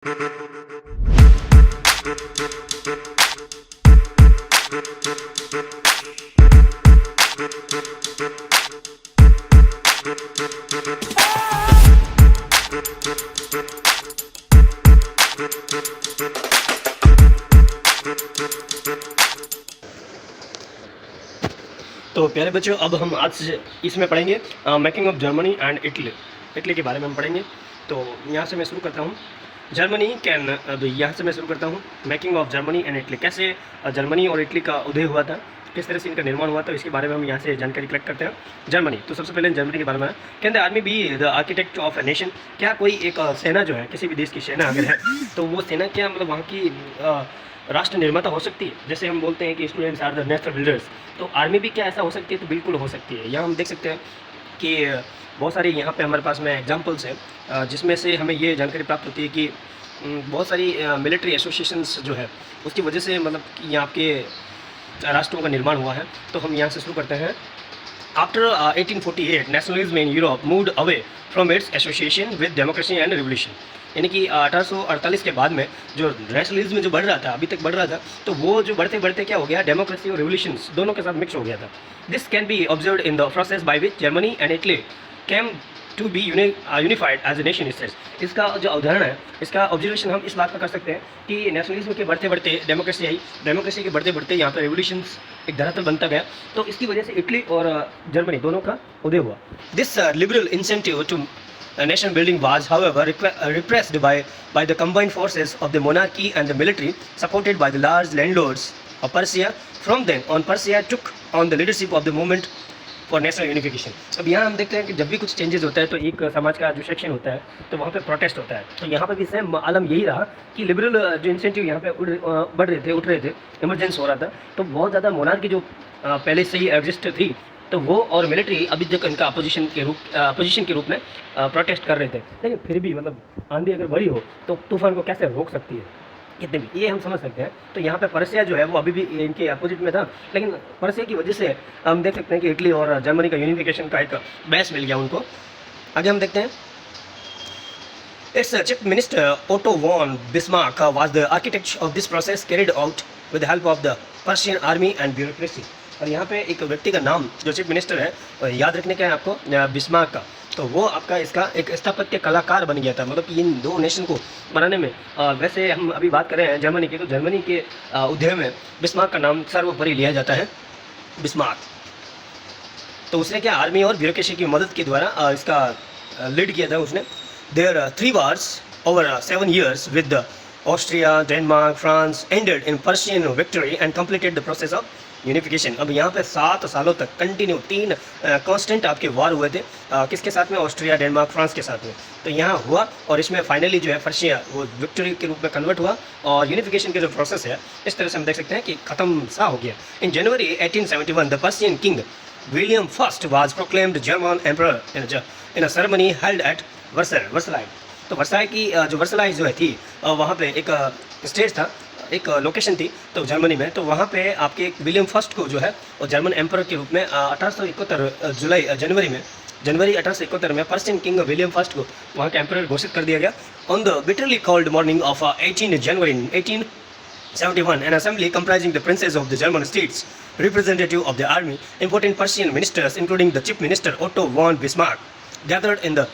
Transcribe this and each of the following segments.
तो प्यारे बच्चों, अब हम आज से इसमें पढ़ेंगे making of Germany and Italy के बारे में हम पढ़ेंगे। तो यहाँ से मैं शुरू करता हूँ। जर्मनी कैन, अब यहाँ से मैं शुरू करता हूँ making of Germany and Italy. कैसे जर्मनी और इटली का उदय हुआ था, किस तरह से इनका निर्माण हुआ था, इसके बारे में हम यहाँ से जानकारी कलेक्ट करते हैं। जर्मनी, तो सबसे पहले जर्मनी के बारे में can the army be the architect of a nation. क्या कोई एक सेना जो है, किसी भी देश की सेना अगर है तो वो सेना क्या मतलब वहाँ की राष्ट्र निर्माता हो सकती है। जैसे हम बोलते हैं कि students are the national builders, तो आर्मी भी क्या ऐसा हो सकती है? तो बिल्कुल हो सकती है। यहाँ हम देख सकते हैं कि बहुत सारी यहाँ पे हमारे पास में एग्जांपल्स हैं जिसमें से हमें ये जानकारी प्राप्त होती है कि बहुत सारी मिलिट्री एसोसिएशंस जो है उसकी वजह से मतलब कि यहाँ के राष्ट्रों का निर्माण हुआ है। तो हम यहाँ से शुरू करते हैं। After 1848 nationalism in Europe moved away from its association with democracy and revolution. यानी कि 1848 के बाद में जो नेशनलिज्म जो बढ़ रहा था, अभी तक बढ़ रहा था, तो वो जो बढ़ते बढ़ते क्या हो गया, डेमोक्रेसी और रिवोल्यूशंस दोनों के साथ मिक्स हो गया था। This can be observed in the process by which Germany and Italy came to be unified as a nation states. इसका जो उदाहरण है, इसका ऑब्जर्वेशन हम इस बात का कर सकते हैं कि नेशनलिज्म के बढ़ते बढ़ते डेमोक्रेसी आई, डेमोक्रेसी के बढ़ते बढ़ते यहाँ पर रिवोल्यूशंस एक धरातल बनता गया। तो इसकी वजह से इटली और जर्मनी दोनों का उदय हुआ। This liberal incentive to nation building was, however, repressed by the combined forces of the monarchy and the military, supported by the large landlords of Persia. From then on, Persia took on the leadership of the movement for national unification. अब यहाँ हम देखते हैं कि जब भी कुछ changes होता है तो एक समाज का जो सेक्शन होता है तो वहाँ पे प्रोटेस्ट होता है। तो यहाँ पर भी सेम आलम यही रहा कि लिबरल जो इंसेंटिव यहाँ पे बढ़ रहे थे, उठ रहे थे, इमरजेंस हो रहा था। तो बहुत ज़्यादा मोनार्की जो पहले से ही एग्जिस्ट थी, तो वो और मिलिट्री अभी तक इनका अपोजिशन के रूप में प्रोटेस्ट कर रहे थे। लेकिन फिर भी मतलब आंधी अगर बड़ी हो तो तूफान को कैसे रोक सकती है, कितने भी, ये हम समझ सकते हैं। तो यहाँ पे पर्सिया जो है वो अभी भी इनके अपोजिट में था, लेकिन पर्सिया की वजह से हम देख सकते हैं कि इटली और जर्मनी का यूनिफिकेशन का एक बेस मिल गया उनको। आगे हम देखते हैं। Its chief minister Otto von Bismarck was the architect of this process carried out with help of the Prussian army and bureaucracy. और यहाँ पे एक व्यक्ति का नाम जो चीफ मिनिस्टर है याद रखने का है आपको, बिस्मार्क का। तो वो आपका इसका एक स्थापत्य कलाकार बन गया था, मतलब कि इन दो नेशन को बनाने में। वैसे हम अभी बात कर रहे हैं जर्मनी की, तो जर्मनी के उद्योग में बिस्मार्क का नाम सर्वोपरि लिया जाता है, बिस्मार्क। तो उसने क्या आर्मी और ब्यूरोक्रेसी की मदद के द्वारा इसका लीड किया था उसने। There 3 wars over 7 years with Austria, Denmark, France ended in Prussian victory and completed the process of unification. अब यहाँ पे 7 सालों तक कंटिन्यू 3 कांस्टेंट आपके वार हुए थे, किसके साथ में? ऑस्ट्रिया, डेनमार्क, फ्रांस के साथ में। तो यहाँ हुआ और इसमें फाइनली जो है पर्शिया वो विक्ट्री के रूप में कन्वर्ट हुआ और यूनिफिकेशन के जो प्रोसेस है इस तरह से हम देख सकते हैं कि खत्म सा हो गया। इन जनवरी 1871 the Persian king William first was proclaimed German emperor in a ceremony held at Versailles. तो वर्साई की जो वर्साई जो है थी वहाँ पे एक स्टेज था, एक लोकेशन थी तो जर्मनी में। तो वहाँ पे आपके विलियम फर्स्ट को जो है वो जर्मन एम्परर के रूप में 1871 जनवरी 1871 में पर्शियन किंग विलियम फर्स्ट को वहाँ के एम्परर घोषित कर दिया गया। On the bitterly called morning of 18 January 1871 an assembly comprising the princes of the German states, representative of the army, important Persian ministers including the chief minister Otto von Bismarck, gathered in the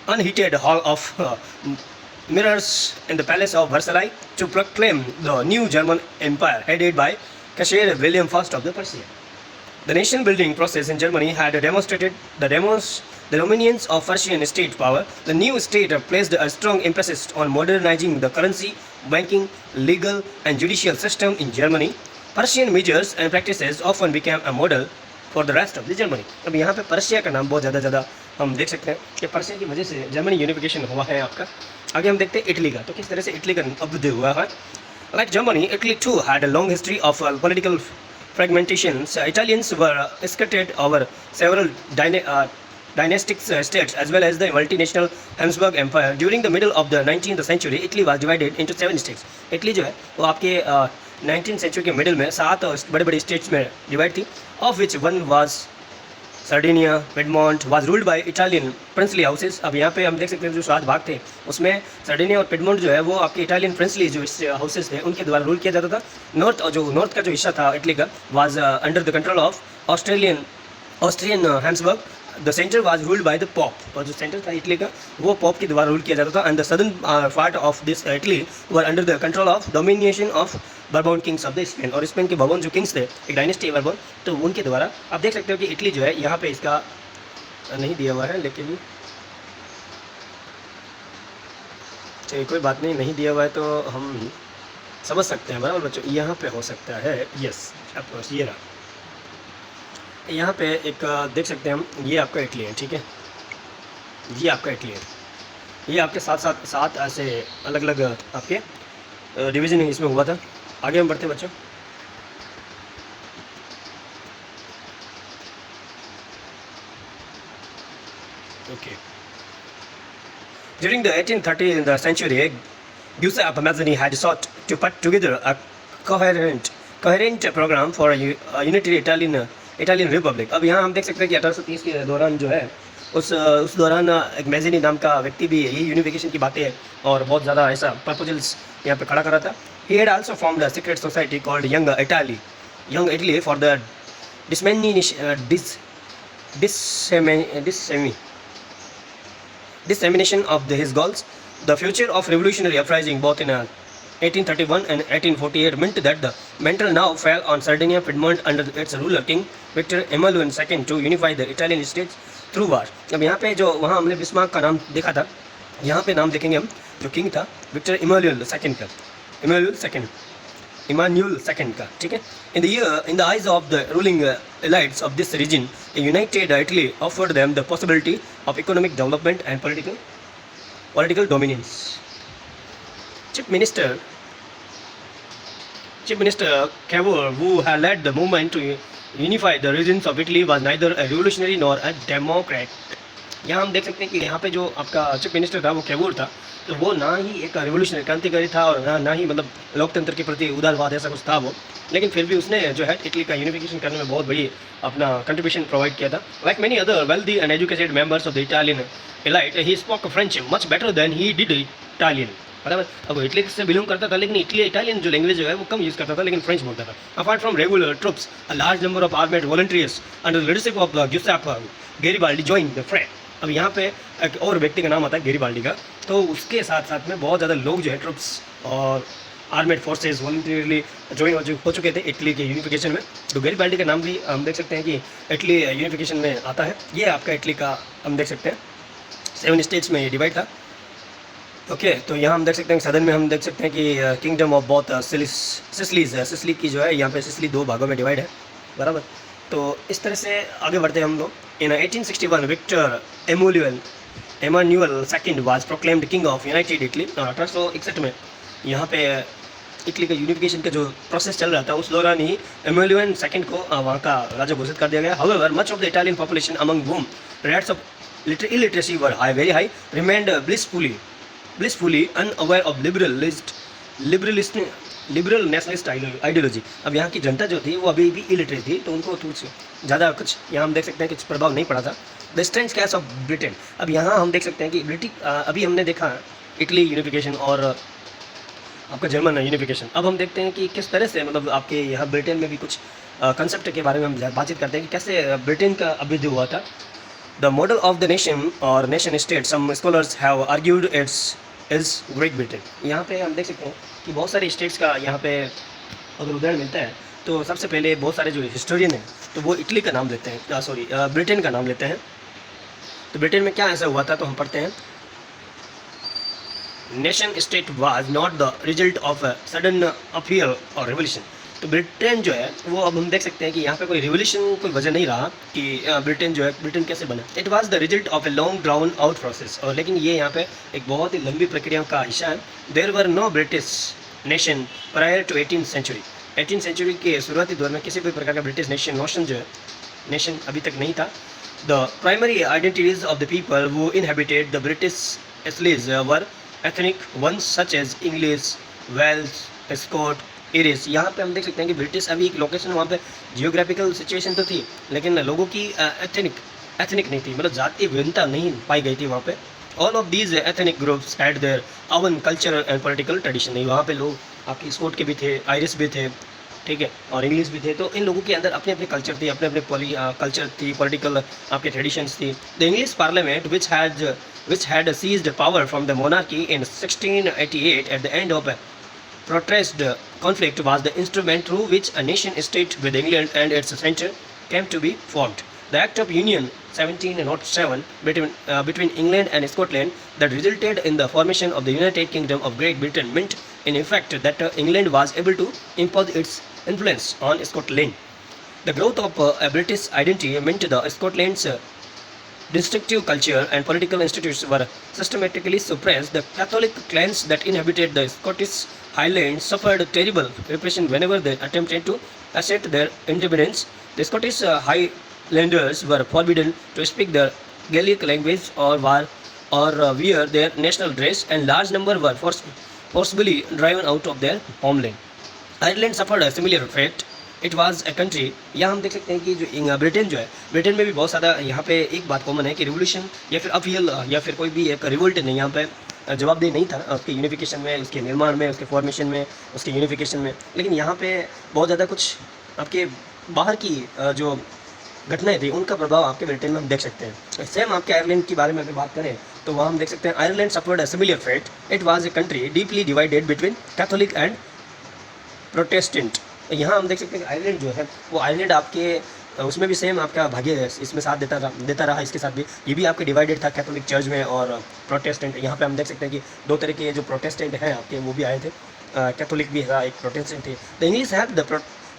unheated hall of mirrors in the palace of Versailles to proclaim the new German empire headed by Kaiser William I of the Persia. The nation building process in Germany had demonstrated the dominance of Persian state power. The new state placed a strong emphasis on modernizing the currency, banking, legal and judicial system in Germany. Persian measures and practices often became a model for the rest of the Germany. अब यहाँ पे Persia का नाम बहुत ज़्यादा हम देख सकते हैं कि पर्शिया की वजह से जर्मनी यूनिफिकेशन हुआ है आपका। आगे हम देखते हैं इटली का, तो किस तरह से इटली का अभ्युदय हुआ है। Like Germany, Italy too had a long history of political fragmentations. Italians were scattered over several dynastic states as well as the multinational Habsburg Empire. During the middle of the 19th century, Italy was divided into 7 states. Italy जो है वो आपके 19th century के middle में 7 बड़े बड़े states में divide थी, of which one was Sardinia, Piedmont was ruled by Italian princely houses. अब यहाँ पे हम देख सकते हैं जो 7 भाग थे उसमें सर्डिनिया और पिडमोंट जो है वो आपके इटालियन प्रिंसली जो हाउसेस थे उनके द्वारा रूल किया जाता था। नॉर्थ का जो हिस्सा था इटली का was under the control of Austrian Habsburg. The centre was ruled by the pop, और जो सेंटर था इटली का वो पॉप के द्वारा रूल किया जाता था। And the southern part of this Italy were under the control of domination of bourbon Kings of the Spain. और स्पेन के बर्बन जो किंग्स थे, एक डायनेस्टी बर्बन, तो उनके द्वारा आप देख सकते हो कि इटली जो है यहाँ पे इसका नहीं दिया हुआ है, लेकिन चलिए कोई बात नहीं, नहीं दिया हुआ है तो हम समझ सकते हैं बराबर बच्चों। यहाँ पे हो सकता है, यस ऑफकोर्स ये रहा, यहाँ पे एक देख सकते हैं हम, ये आपका इटली है, ठीक है, ये आपका इटली है, ये आपके साथ ऐसे अलग अलग आपके डिवीज़न इसमें हुआ था। आगे हम बढ़ते हैं बच्चों। Okay, during the 1830 century, Giuseppe Mazzini had sought to put together a coherent program for a unitary Italian Republic। अब यहाँ हम देख सकते हैं कि 1830 के दौरान जो है उस दौरान एक मैज़िनी नाम का व्यक्ति भी यही यूनिफिकेशन की बातें और बहुत ज़्यादा ऐसा प्रपोजल्स यहाँ पे खड़ा करा था। He had also formed a secret society called Young Italy for the dissemination of his goals. The future of revolutionary uprising both in 1831 and 1848 meant that the mantle now fell on Sardinia Piedmont under its ruler King Victor Emmanuel II to unify the Italian states through war। अब यहाँ पे जो वहाँ हमने Bismarck का नाम देखा था, यहाँ पे नाम देखेंगे हम, जो किंग था विक्टर इमानुएल सेकंड का, ठीक है। In the eyes of the ruling elites of this region, a united Italy offered them the possibility of economic development and political dominance। Chief Minister Cavour, who had led the movement to unify the regions of Italy, was neither a revolutionary nor a democrat। यहाँ हम देख सकते हैं कि यहाँ पे जो आपका चीफ मिनिस्टर था वो कैवूर था, तो वो ना ही एक रिवोल्यूशनरी क्रांतिकारी था और ना ही मतलब लोकतंत्र के प्रति उदारवाद ऐसा कुछ था वो, लेकिन फिर भी उसने जो है इटली का यूनिफिकेशन करने में बहुत बड़ी अपना कंट्रीब्यूशन प्रोवाइड किया था। Like many other wealthy and educated members of the Italian elite, he spoke French much better than he did Italian. बराबर, अब इटली से बिलोंग करता था लेकिन इटालियन जो लैंग्वेज जो है वो कम यूज़ करता था, लेकिन फ्रेंच बोलता था। Apart from regular troops, a large number of armed volunteers under the leadership of Giuseppe Garibaldi joined the fray. अब यहाँ पे एक और व्यक्ति का नाम आता है गैरिबाल्डी का, तो उसके साथ साथ में बहुत ज़्यादा लोग जो है ट्रुप्स और आर्मेड फोर्सेज वॉलंटियरली ज्वाइन हो चुके थे इटली के यूनिफिकेशन में। तो गैरिबाल्डी का नाम भी हम देख सकते हैं कि इटली यूनिफिकेशन में आता है। ये आपका इटली का हम देख सकते हैं 7 स्टेट्स में ये डिवाइड था। ओके, तो यहाँ हम देख सकते हैं सदन में हम देख सकते हैं कि किंगडम ऑफ बोथ सिसली की जो है यहाँ पे सिसली 2 भागों में डिवाइड है, बराबर। तो इस तरह से आगे बढ़ते हैं हम लोग। In 1861 Victor Emmanuel second was proclaimed king of united Italy. 1861 में यहाँ पे इटली का यूनिफिकेशन का जो प्रोसेस चल रहा था उस दौरान ही एमानुएल सेकंड को वहाँ का राजा घोषित कर दिया गया। However much of the Italian population among whom rates of illiteracy were very high remained blissfully unaware of liberal nationalist ideology. अब यहाँ की जनता जो थी वो अभी भी इलिटरेट थी, तो उनको ज़्यादा कुछ यहाँ हम देख सकते हैं कुछ प्रभाव नहीं पड़ा था। The strange case of Britain, अब यहाँ हम देख सकते हैं कि अभी हमने देखा इटली यूनिफिकेशन और आपका जर्मन यूनिफिकेशन। अब हम देखते हैं कि किस तरह से मतलब आपके यहाँ ब्रिटेन में भी कुछ कंसेप्ट के बारे में हम बातचीत करते हैं कि कैसे ब्रिटेन का अभिवृद्धि हुआ था। The model of the nation और nation state, some scholars have argued is Great Britain. यहाँ पे हम देख सकते हैं कि बहुत सारे स्टेट्स का यहाँ पे अगर उदाहरण मिलता है तो सबसे पहले बहुत सारे जो हिस्टोरियन हैं तो वो इटली का नाम लेते हैं, ब्रिटेन का नाम लेते हैं। तो ब्रिटेन में क्या ऐसा हुआ था, तो हम पढ़ते हैं nation state was not the result of a sudden appear और रेवोल्यूशन। तो ब्रिटेन जो है वो अब हम देख सकते हैं कि यहाँ पे कोई रिवोल्यूशन कोई वजह नहीं रहा कि ब्रिटेन कैसे बना। It was the result of a long drown out process, और लेकिन ये यहाँ पे एक बहुत ही लंबी प्रक्रिया का हिस्सा है। There were no British nation prior to 18th century के शुरुआती दौर में किसी भी प्रकार का ब्रिटिश नेशन अभी तक नहीं था। The primary identities of the people who inhabited the British isles were ethnic ones such as English, Welsh, Scot, Irish. यहाँ पे हम देख सकते हैं कि ब्रिटिश अभी एक लोकेशन, वहाँ पे जियोग्राफिकल सिचुएशन तो थी, लेकिन लोगों की एथनिक नहीं थी, मतलब जातीय विभिन्नता नहीं पाई गई थी वहाँ पे। All of these ethnic groups had their own cultural and political tradition. नहीं, वहाँ पे लोग आपके स्कॉट के भी थे, आयरिश भी थे, ठीक है, और इंग्लिश भी थे। तो इन लोगों के अंदर अपने अपने कल्चर थी, अपने अपने कल्चर थी, पॉलिटिकल आपके ट्रेडिशंस थी। The English parliament which had seized power from the monarchy in 1688 at the end of a protest conflict was the instrument through which a nation state with England and its centre came to be formed. The Act of Union 1707 between England and Scotland that resulted in the formation of the United Kingdom of Great Britain meant in effect that England was able to impose its influence on Scotland. The growth of a British identity meant the Scotland's distinctive culture and political institutions were systematically suppressed. The Catholic clans that inhabited the Scottish Highlands suffered terrible repression whenever they attempted to assert their independence. The Scottish Highlanders were forbidden to speak the Gaelic language or wear their national dress, and large number were forcibly driven out of their homeland. Ireland suffered a similar fat. It was a country. यहाँ हम देख सकते हैं कि जो Britain जो है, Britain में भी बहुत ज़्यादा यहाँ पे एक बात कॉमन है कि रिवोल्यूशन या फिर अपील या फिर कोई भी एक रिवोल्ट नहीं यहाँ पे जवाबदेह नहीं था उसके यूनिफिकेशन में, उसके निर्माण में, उसके फॉर्मेशन में, उसके यूनिफिकेशन में। लेकिन यहाँ पे बहुत ज़्यादा कुछ आपके बाहर की जो घटनाएं थी उनका प्रभाव आपके ब्रिटेन में हम देख सकते हैं। सेम आपके आयरलैंड के बारे में अगर बात करें तो वहाँ हम देख सकते हैं Ireland suffered a similar fate. It was a country deeply divided between Catholic and Protestant. यहाँ हम देख सकते हैं कि आयरलैंड जो है वो आयरलैंड आपके उसमें भी सेम आपका भाग्य इसमें साथ देता रहा। इसके साथ भी ये भी आपके डिवाइडेड था कैथोलिक चर्च में और प्रोटेस्टेंट। यहाँ पे हम देख सकते हैं कि दो तरह के जो प्रोटेस्टेंट हैं आपके वो भी आए थे, कैथोलिक भी था, एक प्रोटेस्टेंट थे। The English have the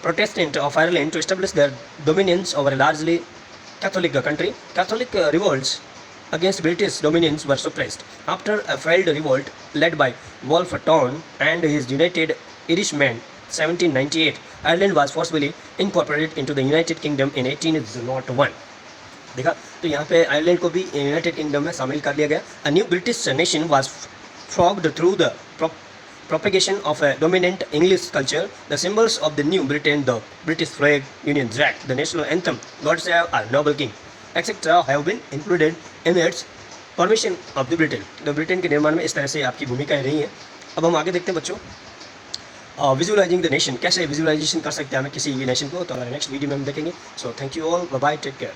Protestant of Ireland to establish their dominance over largely Catholic country. Catholic revolts against British dominance were suppressed. After a failed revolt led by Wolfe Tone and his United Irishmen 1798, Ireland was forcibly incorporated into the United Kingdom in 1801. देखा तो यहाँ पे Ireland को भी United kingdom में शामिल कर लिया गया। A new British nation was formed through the propagation of a dominant English culture. The symbols of the new Britain, the British flag, Union Jack, the national anthem, God Save Our Noble King, etc. have been included in its formation of the Britain. तो Britain के निर्माण में इस तरह से आपकी भूमिकाएं रही हैं। अब हम आगे देखते हैं बच्चों, विजुअलाइजिंग द नेशन, कैसे विजुअलाइजेशन कर सकते हैं हमें किसी भी नेशन को, तो हमारे नेक्स्ट वीडियो में हम देखेंगे। So thank you all, bye bye, take care.